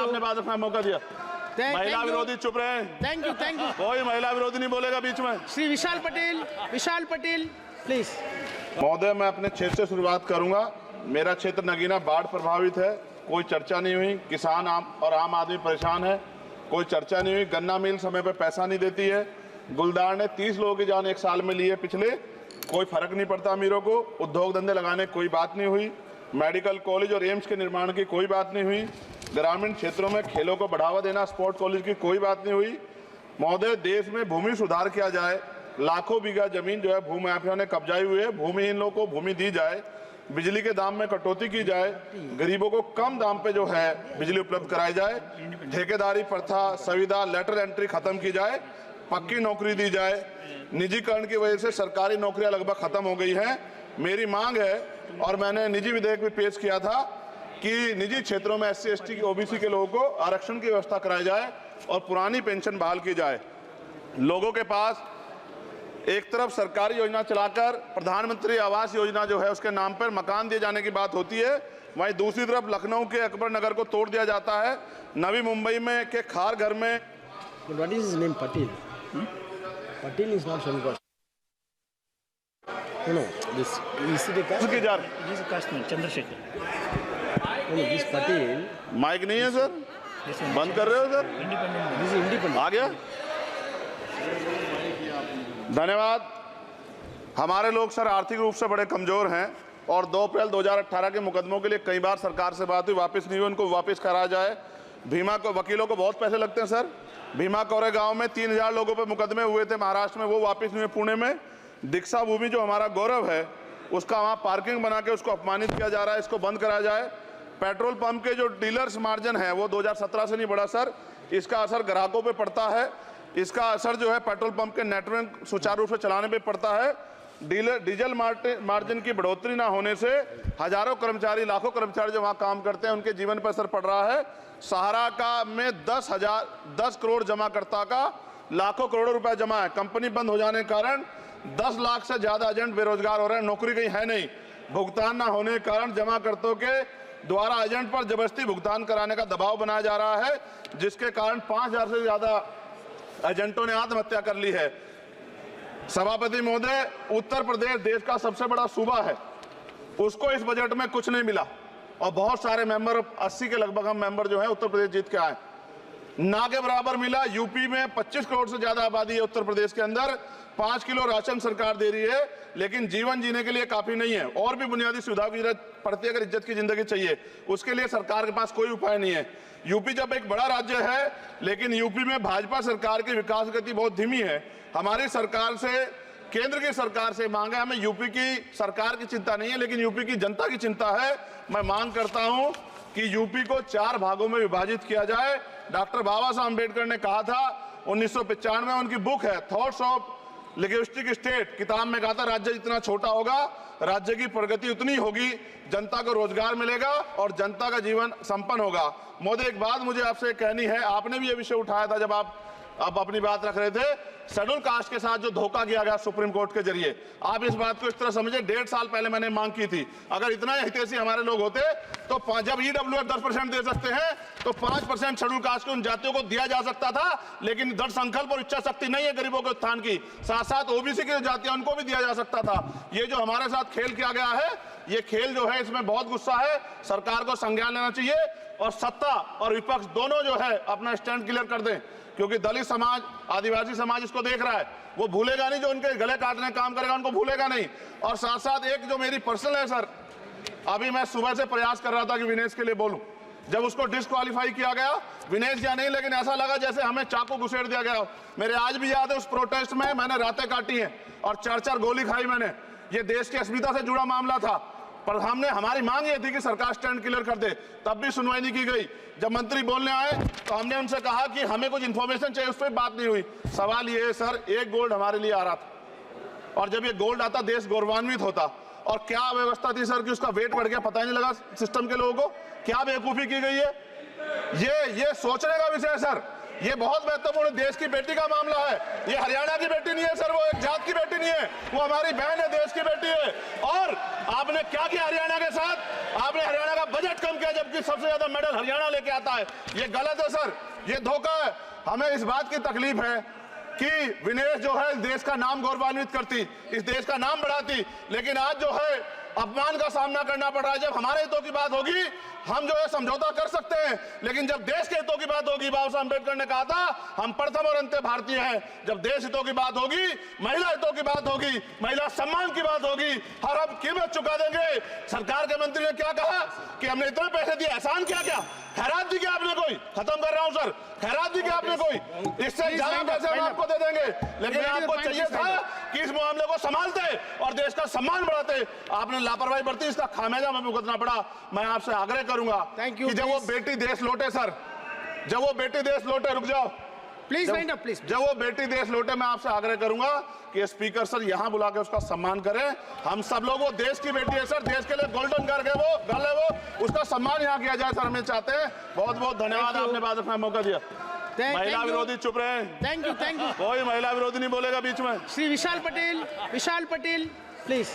आपने बात रखने का मौका दिया। महिला विरोधी चुप रहे। थैंक यू कोई महिला विरोधी नहीं बोलेगा बीच में। श्री विशाल पटेल प्लीज। महोदय, मैं अपने क्षेत्र से शुरुआत करूंगा। मेरा क्षेत्र नगीना बाढ़ प्रभावित है, कोई चर्चा नहीं हुई। किसान आम आदमी परेशान है, कोई चर्चा नहीं हुई। गन्ना मिल समय पे पैसा नहीं देती है। गुलदार ने 30 लोगों की जान एक साल में ली है पिछले, कोई फर्क नहीं पड़ता अमीरों को। उद्योग धंधे लगाने कोई बात नहीं हुई। मेडिकल कॉलेज और एम्स के निर्माण की कोई बात नहीं हुई। ग्रामीण क्षेत्रों में खेलों को बढ़ावा देना, स्पोर्ट्स कॉलेज की कोई बात नहीं हुई। महोदय, देश में भूमि सुधार किया जाए। लाखों बीघा जमीन जो है भूमाफिया ने कब्जाई हुई है, भूमिहीन लोगों को भूमि दी जाए। बिजली के दाम में कटौती की जाए। गरीबों को कम दाम पे जो है बिजली उपलब्ध कराई जाए। ठेकेदारी प्रथा, संविदा, लेटर एंट्री खत्म की जाए। पक्की नौकरी दी जाए। निजीकरण की वजह से सरकारी नौकरियां लगभग खत्म हो गई हैं। मेरी मांग है, और मैंने निजी विधेयक भी पेश किया था, कि निजी क्षेत्रों में SC ST की OBC के लोगों को आरक्षण की व्यवस्था कराई जाए और पुरानी पेंशन बहाल की जाए। लोगों के पास एक तरफ सरकारी योजना चलाकर प्रधानमंत्री आवास योजना जो है उसके नाम पर मकान दिए जाने की बात होती है, वहीं दूसरी तरफ लखनऊ के अकबर नगर को तोड़ दिया जाता है। नवी मुंबई में के खार घर में What is his name? Patil is not Shankar. No, this is the caste. की जा This is Kashmir, Chandrasekhar. No, this Patil. Mic नहीं है सर, बंद कर रहे हो सर? This is independent. आ गया। धन्यवाद। हमारे लोग सर आर्थिक रूप से बड़े कमजोर हैं और 2 अप्रैल 2018 के मुकदमों के लिए कई बार सरकार से बात हुई, वापस नहीं हुई। उनको वापस कराया जाए। भीमा को वकीलों को बहुत पैसे लगते हैं सर। भीमा कोरे गांव में 3000 लोगों पे मुकदमे हुए थे महाराष्ट्र में, वो वापस नहीं हुए। पुणे में दीक्षा भूमि जो हमारा गौरव है, उसका वहाँ पार्किंग बना के उसको अपमानित किया जा रहा है, इसको बंद कराया जाए। पेट्रोल पंप के जो डीलर्स मार्जिन है वो 2017 से नहीं बढ़ा सर, इसका असर ग्राहकों पे पड़ता है। इसका असर जो है पेट्रोल पंप के नेटवर्क सुचारू रूप से चलाने पे पड़ता है। डीजल मार्जिन की बढ़ोतरी ना होने से हजारों कर्मचारी, लाखों कर्मचारी जो वहाँ काम करते हैं उनके जीवन पर असर पड़ रहा है। सहारा का में 10 करोड़ जमाकर्ता का लाखों करोड़ों रुपए जमा है। कंपनी बंद हो जाने के कारण 10 लाख से ज्यादा एजेंट बेरोजगार हो रहे हैं, नौकरी कहीं है नहीं। भुगतान ना होने के कारण जमाकर्ताओं के द्वारा एजेंट पर जबरदस्ती भुगतान कराने का दबाव बनाया जा रहा है, जिसके कारण 5000 से ज्यादा एजेंटों ने आत्महत्या कर ली है। सभापति महोदय, उत्तर प्रदेश देश का सबसे बड़ा सूबा है, उसको इस बजट में कुछ नहीं मिला और बहुत सारे मेंबर, 80 के लगभग हम मेंबर जो है उत्तर प्रदेश जीत के आए, ना के बराबर मिला। यूपी में 25 करोड़ से ज्यादा आबादी है उत्तर प्रदेश के अंदर, 5 किलो राशन सरकार दे रही है, लेकिन जीवन जीने के लिए काफी नहीं है। और भी बुनियादी सुविधाओं की जरूरत पड़ती है। अगर इज्जत की जिंदगी चाहिए उसके लिए सरकार के पास कोई उपाय नहीं है। यूपी जब एक बड़ा राज्य है, लेकिन यूपी में भाजपा सरकार की विकास गति बहुत धीमी है। हमारी सरकार से, केंद्र की सरकार से मांग है, हमें यूपी की सरकार की चिंता नहीं है, लेकिन यूपी की जनता की चिंता है। मैं मांग करता हूं कि यूपी को 4 भागों में विभाजित किया जाए। डॉक्टर बाबा साहब अम्बेडकर ने कहा था 1995 में, उनकी बुक है थॉट्स ऑफ लिंग्विस्टिक स्टेट, किताब में कहा था राज्य जितना छोटा होगा राज्य की प्रगति उतनी होगी, जनता को रोजगार मिलेगा और जनता का जीवन संपन्न होगा। मोदी, एक बात मुझे आपसे कहनी है, आपने भी ये विषय उठाया था जब आप अपनी बात रख रहे थे, शेड्यूल कास्ट के साथ जो धोखा किया गया सुप्रीम कोर्ट के जरिए, आप इस बात को इस तरह समझे। 1.5 साल पहले मैंने मांग की थी, अगर इतना हितैषी हमारे लोग होते तो जब EWF 10% दे सकते हैं तो 5% शेड्यूल कास्ट के उन जातियों को दिया जा सकता था, लेकिन दृढ़ संकल्प और इच्छा शक्ति नहीं है गरीबों के उत्थान की। साथ साथ OBC की जातियां उनको भी दिया जा सकता था। ये जो हमारे साथ खेल किया गया है, ये खेल जो है इसमें बहुत गुस्सा है, सरकार को संज्ञान लेना चाहिए और सत्ता और विपक्ष दोनों जो है अपना स्टैंड क्लियर कर दें, क्योंकि दलित समाज, आदिवासी समाज इसको देख रहा है, वो भूलेगा नहीं। जो उनके गले काटने का काम करेगा उनको भूलेगा नहीं। और साथ साथ एक जो मेरी पर्सनल है सर, अभी मैं सुबह से प्रयास कर रहा था कि विनेश के लिए बोलूं, जब उसको डिस्क्वालीफाई किया गया, विनेश या नहीं, लेकिन ऐसा लगा जैसे हमें चाकू घुसेड़ दिया गया। मेरे आज भी याद है उस प्रोटेस्ट में मैंने रातें काटी हैं और 4-4 गोली खाई मैंने। ये देश की अस्मिता से जुड़ा मामला था, पर हमारी मांग ये थी कि सरकार स्टैंड क्लियर कर दे, तब भी सुनवाई नहीं की गई। जब मंत्री बोलने आए तो हमने उनसे कहा कि हमें कुछ इंफॉर्मेशन चाहिए, उस पर बात नहीं हुई। सवाल ये है सर, 1 गोल्ड हमारे लिए आ रहा था और जब ये गोल्ड आता देश गौरवान्वित होता, और क्या व्यवस्था थी सर कि उसका वेट बढ़ गया, पता ही नहीं लगा सिस्टम के लोगों को। क्या बेवकूफी की गई है, ये सोचने का विषय है सर। ये बहुत महत्वपूर्ण देश की बेटी का मामला है। ये हरियाणा की बेटी नहीं है सर, वो एक जात की बेटी नहीं है, वो हमारी बहन है, देश की बेटी है। और आपने क्या किया हरियाणा के साथ? आपने हरियाणा का बजट कम किया, जबकि सबसे ज्यादा मेडल हरियाणा लेके आता है। ये गलत है सर, ये धोखा है। हमें इस बात की तकलीफ है कि विनेश जो है देश का नाम गौरवान्वित करती, इस देश का नाम बढ़ाती, लेकिन आज जो है अपमान का सामना करना पड़ रहा है। जब हमारे हितों की बात होगी हम जो है समझौता कर सकते हैं, लेकिन जब देश के हितों की बात होगी, बाबा साहब अम्बेडकर ने कहा था हम प्रथम और अंत्य भारतीय हैं। जब देश हितों की बात होगी, महिला हितों की बात होगी, महिला सम्मान की बात होगी, हर हम कीमत चुका देंगे। सरकार के मंत्री ने क्या कहा कि हमने इतने पैसे दिए, एहसान किया क्या? खैरात दी क्या आपने कोई? खत्म कर रहा हूं सर, खैरात दी क्या आपने कोई? इससे ज्यादा पैसे हम आपको दे देंगे, लेकिन आपको चाहिए था कि इस मामले को संभालते और देश का सम्मान बढ़ाते। आपने लापरवाही बरती, इसका खामियाजा हमें भुगतना पड़ा। मैं आपसे आग्रह करूंगा कि जब वो बेटी देश लौटे सर, जब वो बेटी देश लौटे, रुक जाओ प्लीज वाइंड अप प्लीज। जब वो बेटी देश लौटे, मैं आपसे आग्रह करूंगा कि स्पीकर सर यहां बुला के उसका सम्मान करें। हम सब लोग, वो देश की बेटी है सर, देश के लिए गोल्डन गर्ल है वो, गर्ल है वो, उसका सम्मान यहां किया जाए सर, हमें चाहते हैं। बहुत बहुत धन्यवाद, आपने बात रखने का मौका दिया। महिला विरोधी चुप रहे। थैंक यू कोई महिला विरोधी नहीं बोलेगा बीच में। श्री विशाल पटेल प्लीज।